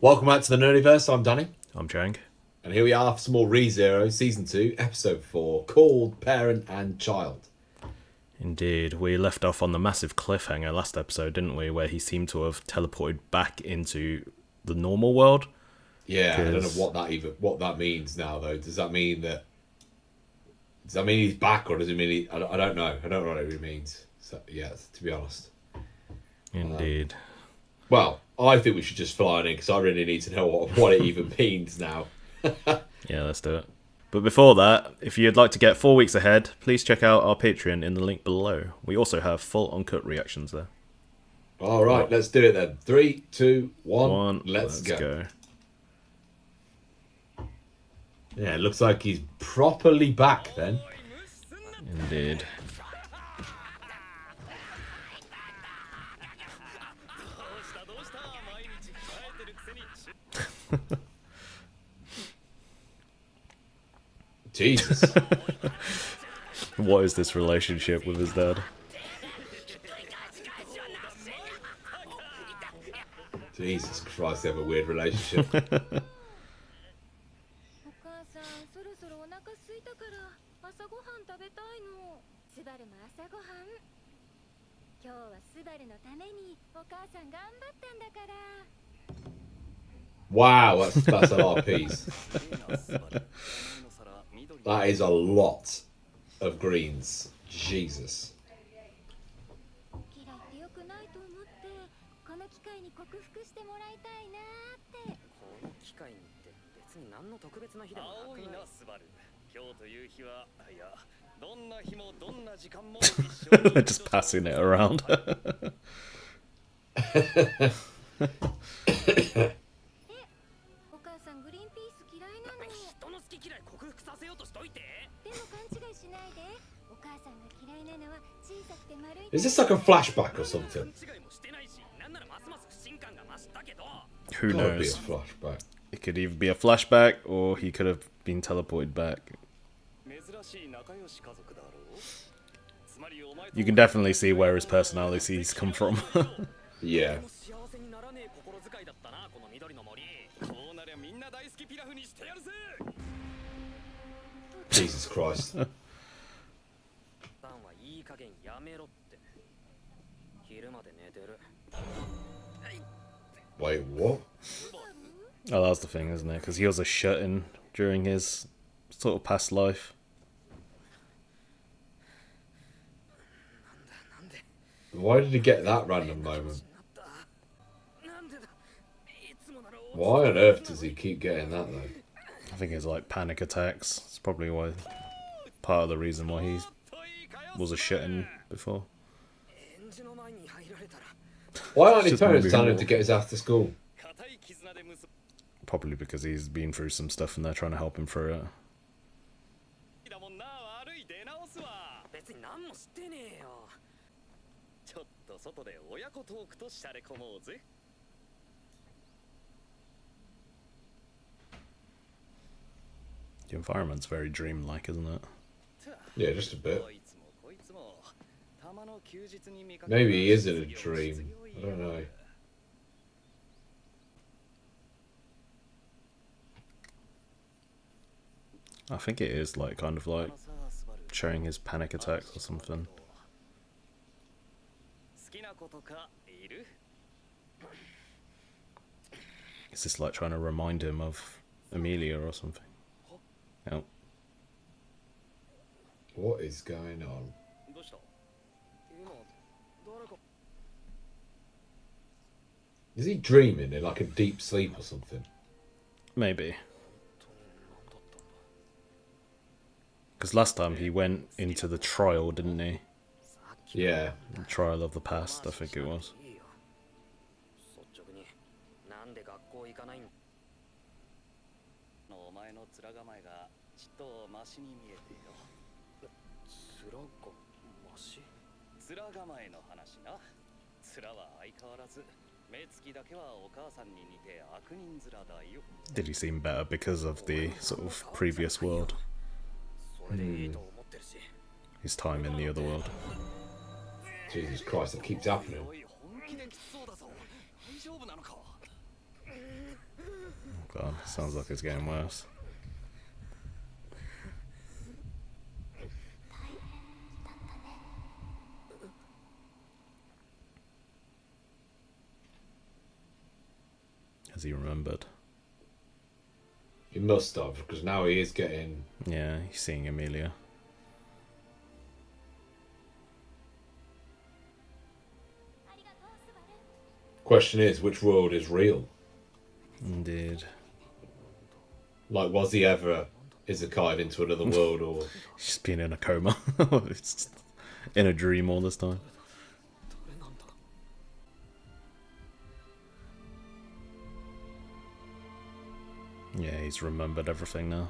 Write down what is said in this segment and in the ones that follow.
Welcome back to the Nerdiverse. I'm Danny. I'm Chang. And here we are for some more Rezero, Season 2, Episode 4, called Parent and Child. Indeed. We left off on the massive cliffhanger last episode, didn't we? Where he seemed to have teleported back into the normal world. Yeah, I don't know what that means now, though. Does that mean he's back, or does it mean I don't know. I don't know what it really means. So, yeah, to be honest. Indeed. Well, I think we should just fly in because I really need to know what it even means now. Yeah, let's do it. But before that, if you'd like to get 4 weeks ahead, please check out our Patreon in the link below. We also have full uncut reactions there. All right, let's do it then. 3, 2, 1, let's go. Yeah, it looks like he's properly back then. Indeed. Jesus. What is this relationship with his dad? Jesus Christ, they have a weird relationship. Wow, that's a lot of peas. That is a lot of greens. Jesus. Just passing it around. Is this like a flashback or something? Who knows? Be a flashback. It could either be a flashback or he could have been teleported back. You can definitely see where his personalities come from. Yeah. Jesus Christ. Wait, what? Oh, that's the thing, isn't it? Because he was a shut-in during his sort of past life. Why did he get that random moment? Why on earth does he keep getting that, though? I think it's like panic attacks. It's probably why, part of the reason why he was a shut-in before. Why aren't his parents telling him to get his ass to school? Probably because he's been through some stuff and they're trying to help him through it. The environment's very dreamlike, isn't it? Yeah, just a bit. Maybe he is in a dream. I don't know. I think it is like kind of like showing his panic attacks or something. Is this like trying to remind him of Amelia or something? Oh. What is going on? Is he dreaming in like a deep sleep or something? Maybe. Because last time he went into the trial, didn't he? Yeah. The trial of the past, I think it was. Did he seem better because of the sort of previous world? His time in the other world. Jesus Christ, that keeps happening. God, sounds like it's getting worse. Has he remembered? He must have, because now he is getting... Yeah, he's seeing Amelia. Question is, which world is real? Indeed. Like, was he ever isekai into another world, or... She's been in a coma. It's just in a dream all this time. Yeah, he's remembered everything now.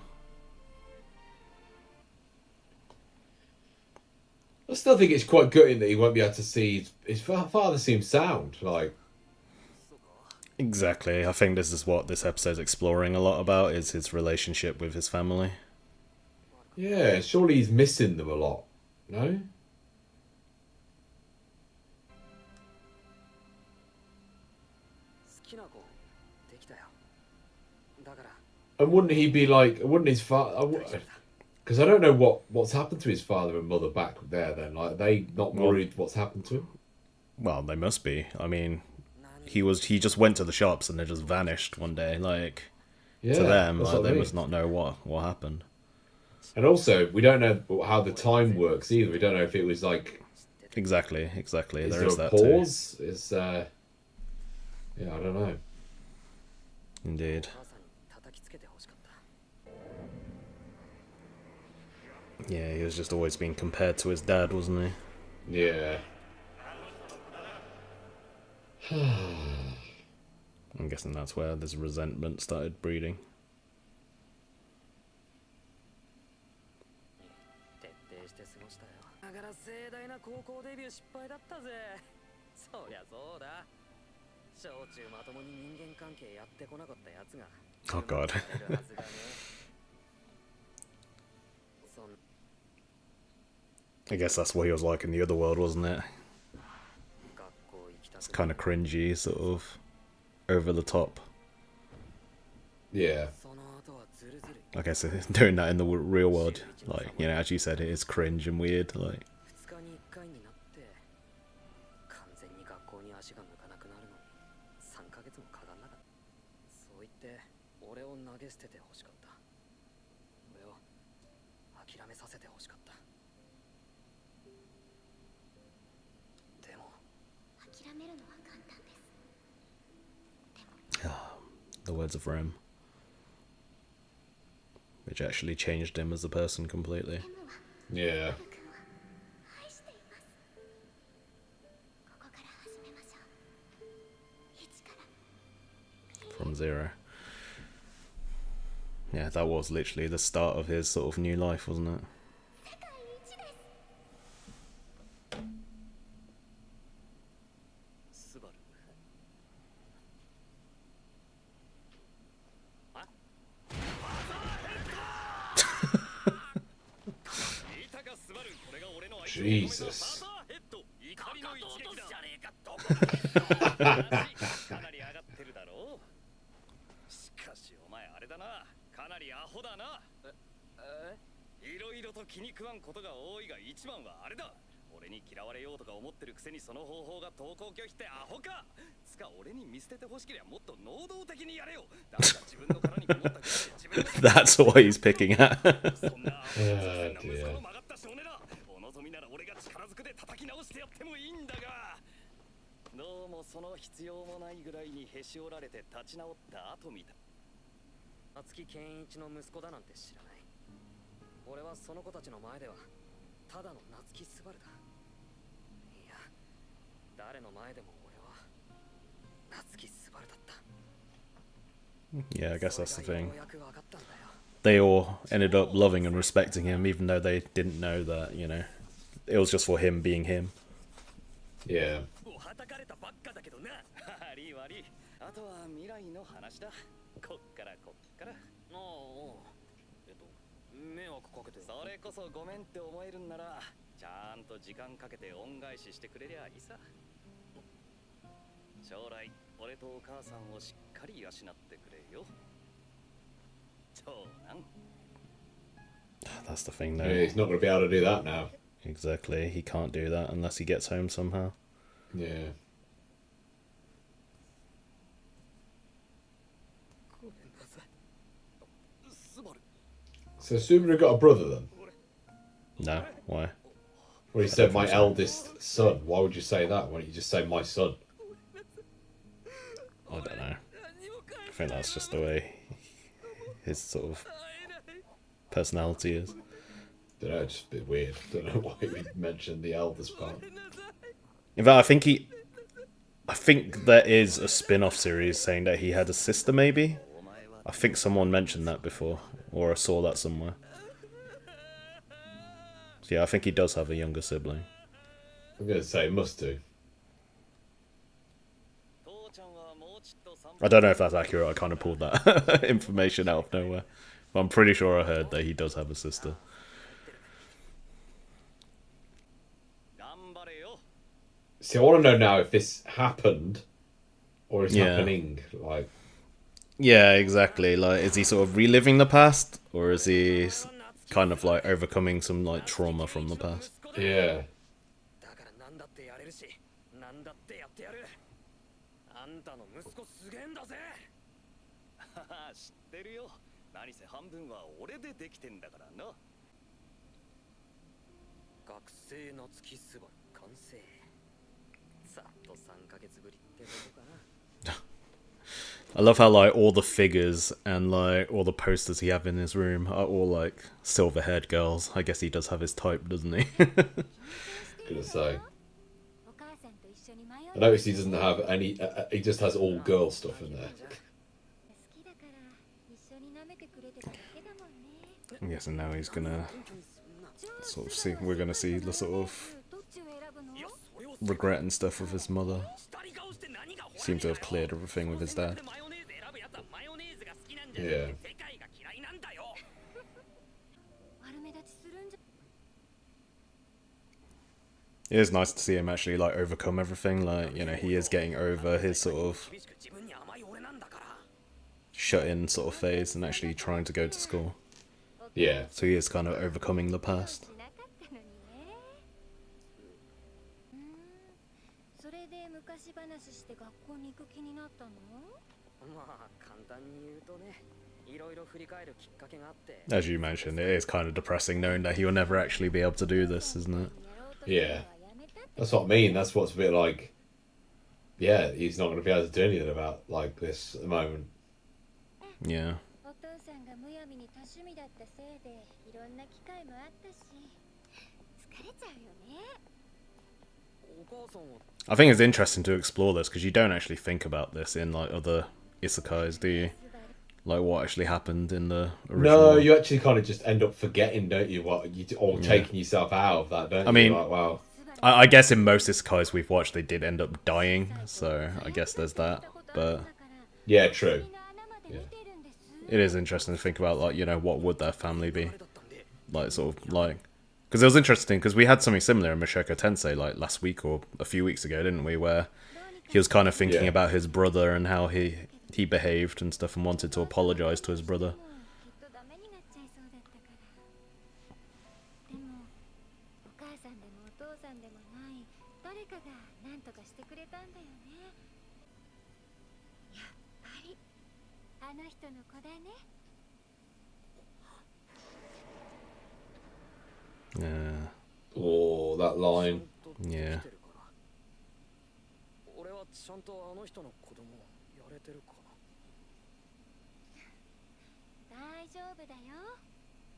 I still think it's quite gutting that he won't be able to see... His father seems sound, like... Exactly. I think this is what this episode's exploring a lot about, is his relationship with his family. Yeah, surely he's missing them a lot, no? And wouldn't he be like... Wouldn't his father... Because I don't know what's happened to his father and mother back there then. Like, are they not worried what's happened to him? Well, they must be. I mean, he just went to the shops and they just vanished one day. Like, Yeah, to them, that's like, what I they mean. must not know what happened. And also, we don't know how the time works either. We don't know if it was like... Exactly. Is There there is a that pause? Is yeah, I don't know. too. Indeed. Yeah, he was just always being compared to his dad, wasn't he? Yeah. I'm guessing that's where this resentment started breeding. Oh god. I guess that's what he was like in the other world, wasn't it? It's kind of cringy, sort of over the top. Yeah. I guess doing that in the real world, like, you know, as you said, it is cringe and weird. Like, the words of Rem, which actually changed him as a person completely. Yeah. From zero. Yeah, that was literally the start of his sort of new life, wasn't it? Jesus. That's what he's picking at. Oh, dear. どうもその必要もないぐらいにへし折られて立ち直った後みたい。夏木健一の息子だなんて知らない。俺はその子たちの前ではただの夏木スバルだ。いや、誰の前でも俺は夏木スバルだった。 Yeah, I guess that's the thing. They all ended up loving and respecting him, even though they didn't know that, you know, it was just for him being him. Yeah. あとは未来の話だ。こっから。迷惑かけて。それこそごめんって思えるんなら、ちゃんと時間かけて恩返ししてくれりゃいいさ。将来、俺とお母さんをしっかり養ってくれよ。That's the thing, though. Yeah, he's not going to be able to do that now. Exactly, he can't do that unless he gets home somehow. Yeah. So Subaru got a brother then? No, why? Well, he said my eldest son. Why would you say that? Why don't you just say my son? I don't know. I think that's just the way his sort of personality is. Don't know, it's just a bit weird. Don't know why he mentioned the eldest part. In fact, I think there is a spin-off series saying that he had a sister, maybe? I think someone mentioned that before, or I saw that somewhere. So yeah, I think he does have a younger sibling. I'm going to say must do. I don't know if that's accurate, I kind of pulled that information out of nowhere. But I'm pretty sure I heard that he does have a sister. See, I want to know now if this happened or is Yeah. happening. Like, Yeah, exactly. Like, is he sort of reliving the past, or is he kind of like overcoming some like trauma from the past? yeah. だからなんだってやれるし、なんだってやってやる。あんたの息子すげえんだぜ。知ってるよ。何せ半分は俺でできてんだからな。学生夏木すばる完成。さっと3ヶ月ぶりってとこかな。 I love how like all the figures and like all the posters he have in his room are all like silver-haired girls. I guess he does have his type, doesn't he? Gonna say. I noticed he doesn't have any. He just has all girl stuff in there. I'm guessing now he's gonna sort of see. We're gonna see the sort of regret and stuff with his mother. Seems to have cleared everything with his dad. Yeah. It is nice to see him actually like overcome everything. Like, you know, he is getting over his sort of shut-in sort of phase and actually trying to go to school. Yeah. So he is kind of overcoming the past. それで昔話して学校に行く気になったの？まあ簡単に言うとね、いろいろ振り返るきっかけがあって。 As you mentioned, it is kind of depressing knowing that he will never actually be able to do this, isn't it? Yeah. That's what I mean. That's what's a bit like. Yeah, he's not going to be able to do anything about like this at the moment. Yeah. お父さんがむやみに多趣味だったせいでいろんな機会もあったし疲れちゃうよね。 I think it's interesting to explore this because you don't actually think about this in like other isekais, do you? Like what actually happened in the original. No, you actually kind of just end up forgetting, don't you? What you or taking yourself out of that, don't you? I mean, like, wow. I guess in most isekais we've watched, they did end up dying, so I guess there's that. But Yeah, true. Yeah. it is interesting to think about, like, you know, what would their family be? Like, sort of, like... Because it was interesting, because we had something similar in Mushoku Tensei, like, last week or a few weeks ago, didn't we? Where he was kind of thinking about his brother and how he behaved and stuff and wanted to apologize to his brother. きっとダメになっちゃいそうだったから。でもお母さんでもお父さんでもない誰かが何とかしてくれたんだよね。やっぱりあの人の子だね。 Yeah. Oh, that line. Yeah. 俺はちゃんとあの人の子供やれてるかな。大丈夫だよ。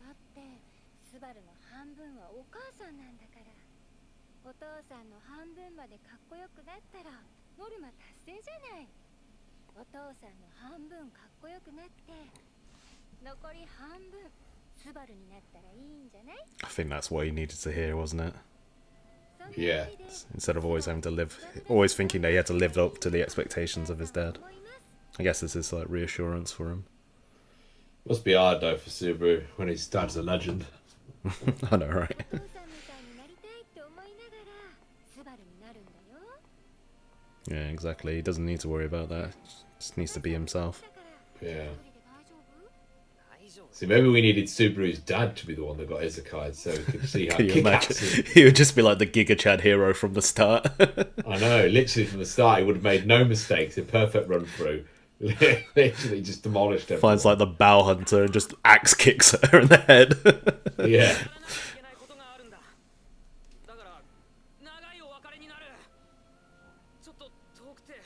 だってスバルの半分はお母さんなんだから。お父さんの半分までかっこよくなったらノルマ達成じゃない。お父さんの半分かっこよくなって残り半分スバルになったらいいんじゃない？ I think that's what he needed to hear, wasn't it? Yeah. Instead of always having to always thinking that he had to live up to the expectations of his dad. I guess this is like reassurance for him. Must be hard though for Subaru when his dad's a legend. I know, right? お父さんみたいになりたいって思いながらスバルになるんだよ。 Yeah, exactly. He doesn't need to worry about that. Just needs to be himself. Yeah. 大 See, maybe we needed Subaru's dad to be the one that got isekai, so we could see how Can you imagine? kick-ass He would just be like the Giga Chad hero from the start. I know, literally from the start, he would have made no mistakes, a perfect run through. Literally just demolished everyone. Finds like the bow hunter and just axe kicks her in the head. Yeah. だから長いお別れになる。ちょっと遠くて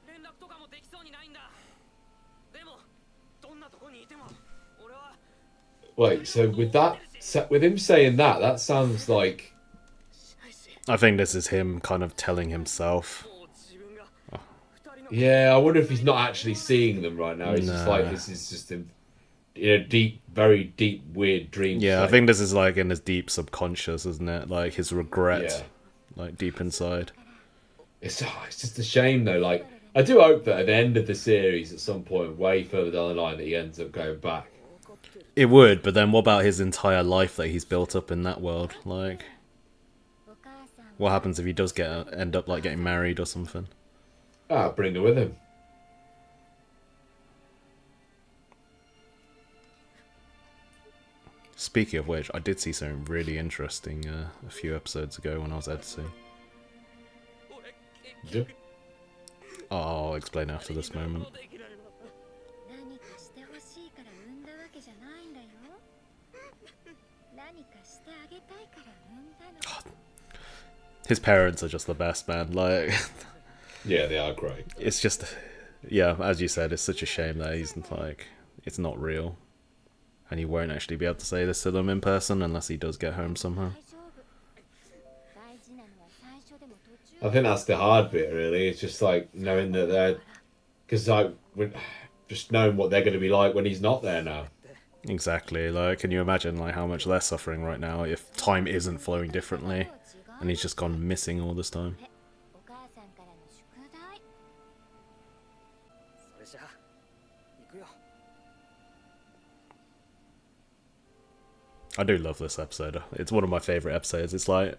連絡とかもできそうにないんだ。でもどんなとこにいても俺は Wait, so with him saying that, that sounds like... I think this is him kind of telling himself. Yeah, I wonder if he's not actually seeing them right now. He's just like, this is just in a deep, very deep, weird dream Yeah, state. I think this is like in his deep subconscious, isn't it? Like his regret, Yeah. like deep inside. It's just a shame though. Like, I do hope that at the end of the series, at some point, way further down the line, that he ends up going back. It would, but then what about his entire life that he's built up in that world? Like, what happens if he does end up like getting married or something? Bring her with him. Speaking of which, I did see something really interesting a few episodes ago when I was editing. Yeah. I'll explain after this moment. 何かしてほしいから産んだわけじゃないんだよ。何かしてあげたいから産んだの。 His parents are just the best, man. Like, Yeah, they are great. it's just, yeah, as you said, it's such a shame that he's like, it's not real. And he won't actually be able to say this to them in person unless he does get home somehow. 大事なのは最初でも途中。 I think that's the hard bit, really. It's just like knowing that they're... Because just knowing what they're going to be like when he's not there now. Exactly. Like, can you imagine like how much they're suffering right now if time isn't flowing differently and he's just gone missing all this time? お母さんからの宿題。それじゃあ行くよ。 I do love this episode. It's one of my favorite episodes. It's like,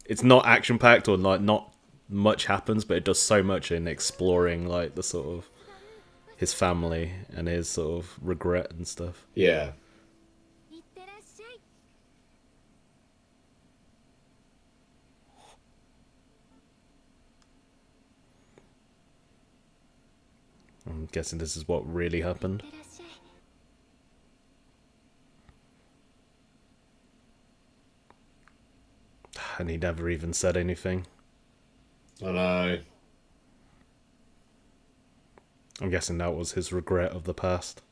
it's not action packed or like not much happens, but it does so much in exploring like the sort of his family and his sort of regret and stuff. Yeah. いってらっしゃい。 I'm guessing this is what really happened. いってらっしゃい。 And he never even said anything. I know. I'm guessing that was his regret of the past.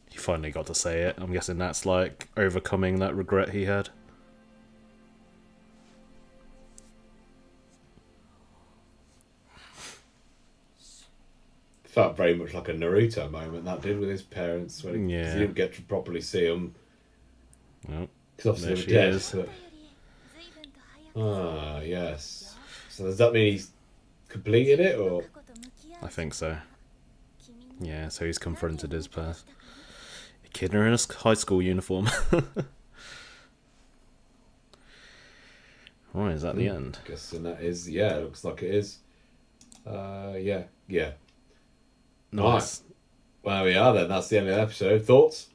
He finally got to say it. I'm guessing that's like overcoming that regret he had. Felt very much like a Naruto moment, that did, with his parents. When he didn't get to properly see them. Well, Because there obviously they were she dead. is. 随分と早く。 Yes. So does that mean he's completed it, or...? 過去と向き合う I think so. 君に Yeah, so he's confronted his past. A kid in a high school uniform. Right, is that the end? Guessing that is, yeah, it looks like it is. Yeah. Nice. Well, there we are then. That's the end of the episode. Thoughts?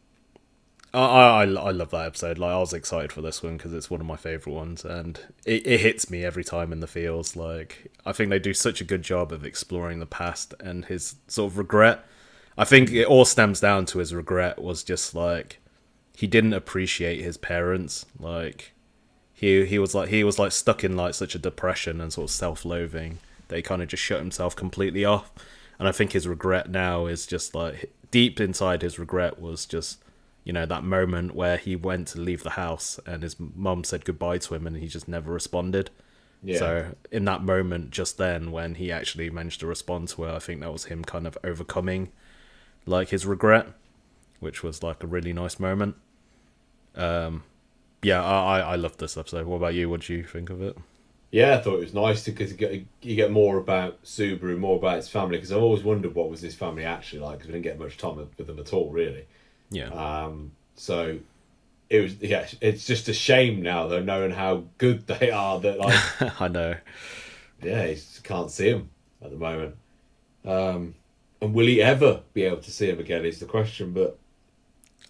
I love that episode. Like, I was excited for this one because it's one of my favourite ones, and it hits me every time in the feels. Like, I think they do such a good job of exploring the past and his sort of regret. I think it all stems down to his regret was just like he didn't appreciate his parents. Like he was like stuck in like such a depression and sort of self-loathing that he kind of just shut himself completely off. And I think his regret now is just like deep inside his regret was just, you know, that moment where he went to leave the house and his mum said goodbye to him and he just never responded. Yeah. So in that moment just then when he actually managed to respond to her, I think that was him kind of overcoming like his regret, which was like a really nice moment. Yeah, I loved this episode. What about you? What do you think of it? Yeah, I thought it was nice because you get more about Subaru, more about his family, because I've always wondered what was his family actually like, because we didn't get much time with them at all, really. Yeah. So it was, yeah, it's just a shame now though, knowing how good they are, that like, I know. yeah, he just can't see him at the moment. And will he ever be able to see him again is the question. But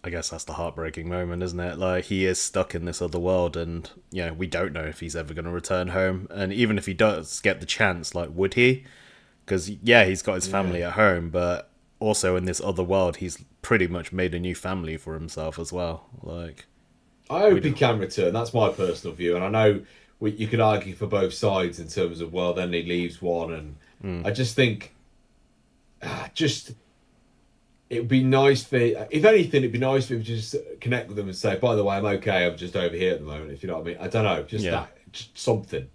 I guess that's the heartbreaking moment, isn't it? Like, he is stuck in this other world, and you know, we don't know if he's ever going to return home. And even if he does get the chance, like, would he? Because yeah, he's got his family at home, but also in this other world, he's pretty much made a new family for himself as well. Like, I hope he can return. That's my personal view, and I know you could argue for both sides in terms of, well, then he leaves one, and I just think, just it would be nice for, if anything, it'd be nice for him to just connect with them and say, by the way, I'm okay, I'm just over here at the moment, if you know what I mean. I don't know, just that, just something.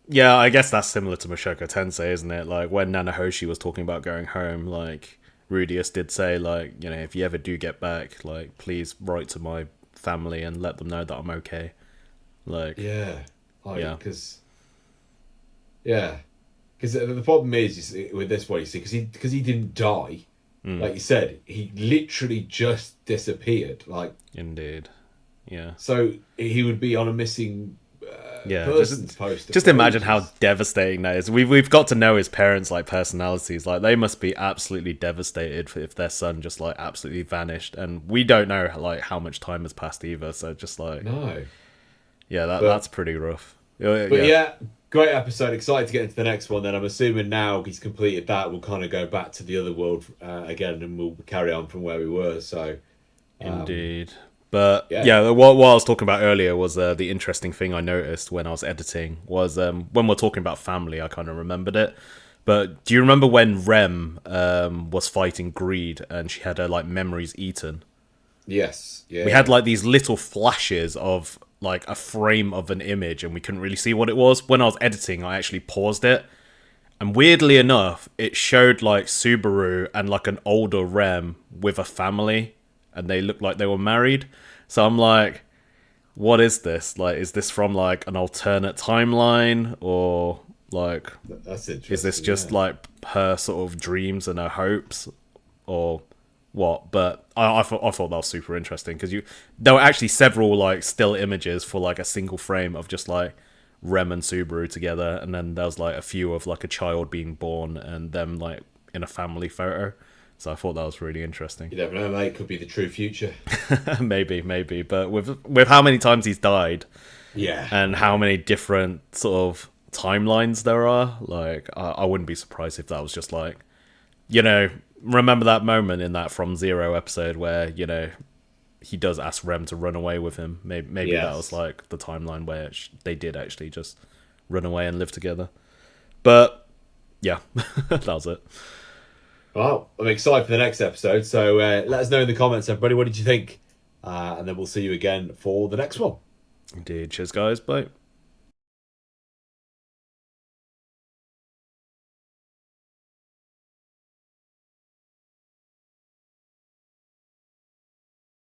yeah, I guess that's similar to Mushoku Tensei, isn't it? Like, when Nanahoshi was talking about going home, like, Rudius did say, like, you know, if you ever do get back, like, please write to my family and let them know that I'm okay. Like, Because the problem is, you see, with this one, you see, because he didn't die, like you said, he literally just disappeared. Like, indeed, yeah. So he would be on a missing person's poster. Just imagine how devastating that is. We've got to know his parents' like personalities. Like, they must be absolutely devastated if their son just like absolutely vanished, and we don't know like how much time has passed either. So just like, no, yeah, that's pretty rough. But yeah, great episode. Excited to get into the next one. Then I'm assuming now he's completed that, we'll kind of go back to the other world again, and we'll carry on from where we were. So indeed. But yeah, what I was talking about earlier was the interesting thing I noticed when I was editing was when we're talking about family, I kind of remembered it. But do you remember when Rem was fighting Greed and she had her like memories eaten? Yes. Yeah. We had like these little flashes of like a frame of an image, and we couldn't really see what it was. When I was editing, I actually paused it, and weirdly enough, it showed like Subaru and like an older Rem with a family, and they looked like they were married. So I'm like, what is this? Like, is this from like an alternate timeline, or like, that's interesting, is this just like her sort of dreams and her hopes, or what? But I thought that was super interesting, because there were actually several like still images for like a single frame of just like Rem and Subaru together, and then there was like a few of like a child being born and them like in a family photo. So I thought that was really interesting. You never know, mate. Could be the true future. maybe. But with how many times he's died, and how many different sort of timelines there are, like I wouldn't be surprised if that was just like, you know, remember that moment in that From Zero episode where, you know, he does ask Rem to run away with him. Maybe that was like the timeline where they did actually just run away and live together. But yeah, that was it. Well, I'm excited for the next episode. So let us know in the comments, everybody. What did you think? And then we'll see you again for the next one. Indeed. Cheers, guys. Bye.